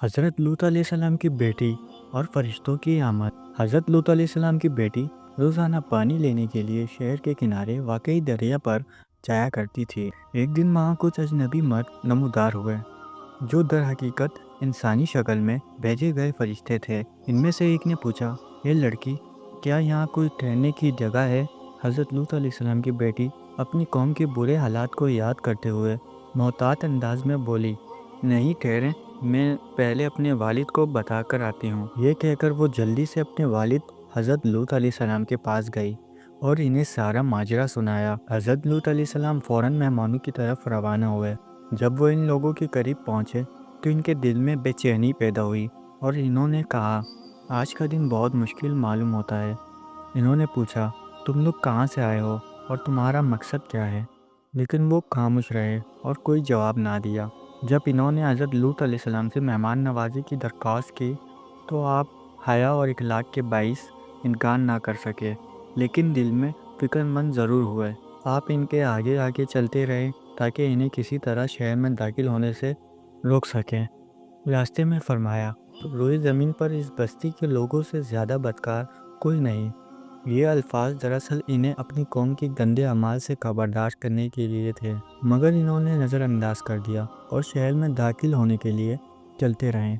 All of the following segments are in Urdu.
حضرت لوط علیہ السلام کی بیٹی اور فرشتوں کی آمد۔ حضرت لوط علیہ السلام کی بیٹی روزانہ پانی لینے کے لیے شہر کے کنارے واقعی دریا پر جایا کرتی تھی۔ ایک دن وہاں کچھ اجنبی مرد نمودار ہوئے جو در حقیقت انسانی شکل میں بھیجے گئے فرشتے تھے۔ ان میں سے ایک نے پوچھا، اے لڑکی، کیا یہاں کوئی ٹھہرنے کی جگہ ہے؟ حضرت لوط علیہ السلام کی بیٹی اپنی قوم کے برے حالات کو یاد کرتے ہوئے محتاط انداز میں بولی، نہیں ٹھہریں، میں پہلے اپنے والد کو بتا کر آتی ہوں۔ یہ کہہ کر وہ جلدی سے اپنے والد حضرت لوط علیہ السلام کے پاس گئی اور انہیں سارا ماجرا سنایا۔ حضرت لوط علیہ السلام فوراً مہمانوں کی طرف روانہ ہوئے۔ جب وہ ان لوگوں کے قریب پہنچے تو ان کے دل میں بے چینی پیدا ہوئی اور انہوں نے کہا، آج کا دن بہت مشکل معلوم ہوتا ہے۔ انہوں نے پوچھا، تم لوگ کہاں سے آئے ہو اور تمہارا مقصد کیا ہے؟ لیکن وہ خاموش رہے اور کوئی جواب نہ دیا۔ جب انہوں نے حضرت لوط علیہ السلام سے مہمان نوازی کی درخواست کی تو آپ حیا اور اخلاق کے باعث انکار نہ کر سکے، لیکن دل میں فکر مند ضرور ہوئے۔ آپ ان کے آگے آگے چلتے رہے تاکہ انہیں کسی طرح شہر میں داخل ہونے سے روک سکیں۔ راستے میں فرمایا، روئے زمین پر اس بستی کے لوگوں سے زیادہ بدکار کوئی نہیں۔ یہ الفاظ دراصل انہیں اپنی قوم کی گندے اعمال سے خبردار کرنے کے لیے تھے، مگر انہوں نے نظر انداز کر دیا اور شہر میں داخل ہونے کے لیے چلتے رہے۔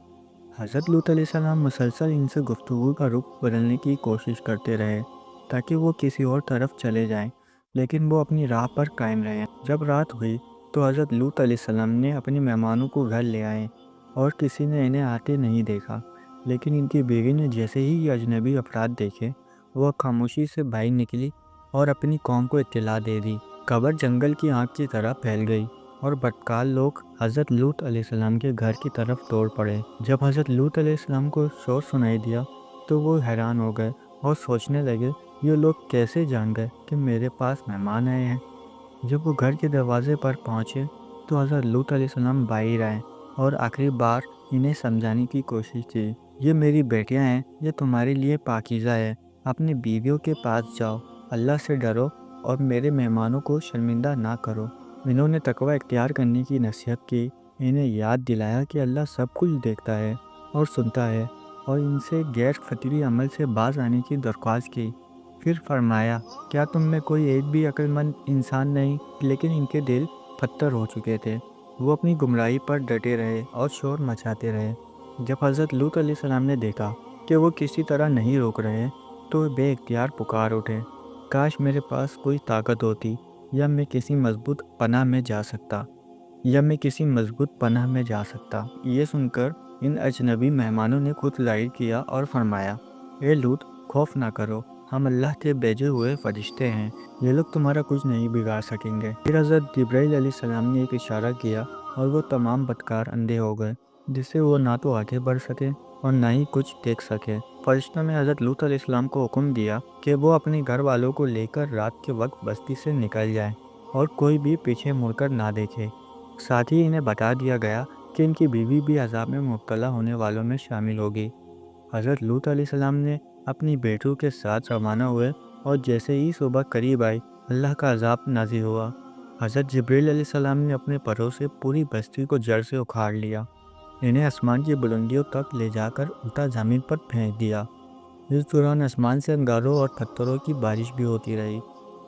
حضرت لوط علیہ السلام مسلسل ان سے گفتگو کا رخ بدلنے کی کوشش کرتے رہے تاکہ وہ کسی اور طرف چلے جائیں، لیکن وہ اپنی راہ پر قائم رہے۔ جب رات ہوئی تو حضرت لوط علیہ السلام نے اپنے مہمانوں کو گھر لے آئے اور کسی نے انہیں آتے نہیں دیکھا، لیکن ان کی بیوی نے جیسے ہی یہ اجنبی افراد دیکھے، وہ خاموشی سے باہر نکلی اور اپنی قوم کو اطلاع دے دی۔ خبر جنگل کی آگ کی طرح پھیل گئی اور بدکار لوگ حضرت لوط علیہ السلام کے گھر کی طرف دوڑ پڑے۔ جب حضرت لوط علیہ السلام کو شور سنائی دیا تو وہ حیران ہو گئے اور سوچنے لگے، یہ لوگ کیسے جان گئے کہ میرے پاس مہمان آئے ہیں؟ جب وہ گھر کے دروازے پر پہنچے تو حضرت لوط علیہ السلام باہر آئے اور آخری بار انہیں سمجھانے کی کوشش کی، یہ میری بیٹیاں ہیں، یہ تمہارے لیے پاکیزہ ہے، اپنی بیویوں کے پاس جاؤ، اللہ سے ڈرو اور میرے مہمانوں کو شرمندہ نہ کرو۔ انہوں نے تقوی اختیار کرنے کی نصیحت کی، انہیں یاد دلایا کہ اللہ سب کچھ دیکھتا ہے اور سنتا ہے، اور ان سے غیر فطری عمل سے باز آنے کی درخواست کی۔ پھر فرمایا، کیا تم میں کوئی ایک بھی عقل مند انسان نہیں؟ لیکن ان کے دل پتھر ہو چکے تھے، وہ اپنی گمراہی پر ڈٹے رہے اور شور مچاتے رہے۔ جب حضرت لوط علیہ السلام نے دیکھا کہ وہ کسی طرح نہیں روک رہے تو بے اختیار پکار اٹھے، کاش میرے پاس کوئی طاقت ہوتی یا میں کسی مضبوط پناہ میں جا سکتا۔ یہ سن کر ان اجنبی مہمانوں نے خود ظاہر کیا اور فرمایا، اے لوط، خوف نہ کرو، ہم اللہ کے بھیجے ہوئے فرشتے ہیں، یہ لوگ تمہارا کچھ نہیں بگاڑ سکیں گے۔ پھر حضرت جبرائیل علیہ السلام نے ایک اشارہ کیا اور وہ تمام بدکار اندھے ہو گئے، جس سے وہ نہ تو آگے بڑھ سکے اور نہ ہی کچھ دیکھ سکے۔ فرشتوں نے حضرت لوط علیہ السلام کو حکم دیا کہ وہ اپنے گھر والوں کو لے کر رات کے وقت بستی سے نکل جائیں اور کوئی بھی پیچھے مڑ کر نہ دیکھے۔ ساتھ ہی انہیں بتا دیا گیا کہ ان کی بیوی بھی عذاب میں مبتلا ہونے والوں میں شامل ہوگی۔ حضرت لوط علیہ السلام نے اپنی بیٹوں کے ساتھ روانہ ہوئے اور جیسے ہی صبح قریب آئی، اللہ کا عذاب نازل ہوا۔ حضرت جبرائیل علیہ السلام نے اپنے پروں سے پوری بستی کو جڑ سے اکھاڑ لیا، انہیں آسمان کی بلندیوں تک لے جا کر الٹا زمین پر پھینک دیا۔ اس دوران آسمان سے انگاروں اور پتھروں کی بارش بھی ہوتی رہی،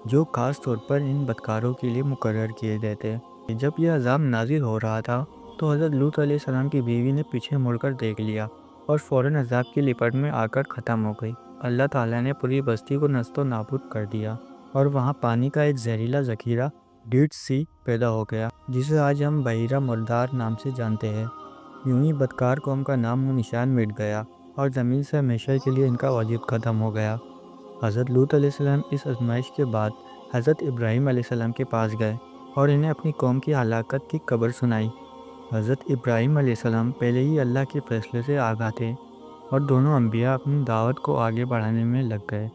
جو خاص طور پر ان بدکاروں کے لیے مقرر کیے گئے تھے۔ جب یہ عذاب نازل ہو رہا تھا تو حضرت لوط علیہ السلام کی بیوی نے پیچھے مڑ کر دیکھ لیا اور فوراً عذاب کی لپٹ میں آ کر ختم ہو گئی۔ اللہ تعالیٰ نے پوری بستی کو نیست و نابود کر دیا اور وہاں پانی کا ایک زہریلا ذخیرہ ڈیڈ سی پیدا ہو گیا، جسے آج ہم بحیرہ مردار نام سے جانتے ہیں۔ یوں ہی بدکار قوم کا نام و نشان مٹ گیا اور زمین سے ہمیشہ کے لیے ان کا وجود ختم ہو گیا۔ حضرت لوط علیہ السلام اس آزمائش کے بعد حضرت ابراہیم علیہ السلام کے پاس گئے اور انہیں اپنی قوم کی ہلاکت کی خبر سنائی۔ حضرت ابراہیم علیہ السلام پہلے ہی اللہ کے فیصلے سے آگاہ تھے اور دونوں انبیاء اپنی دعوت کو آگے بڑھانے میں لگ گئے۔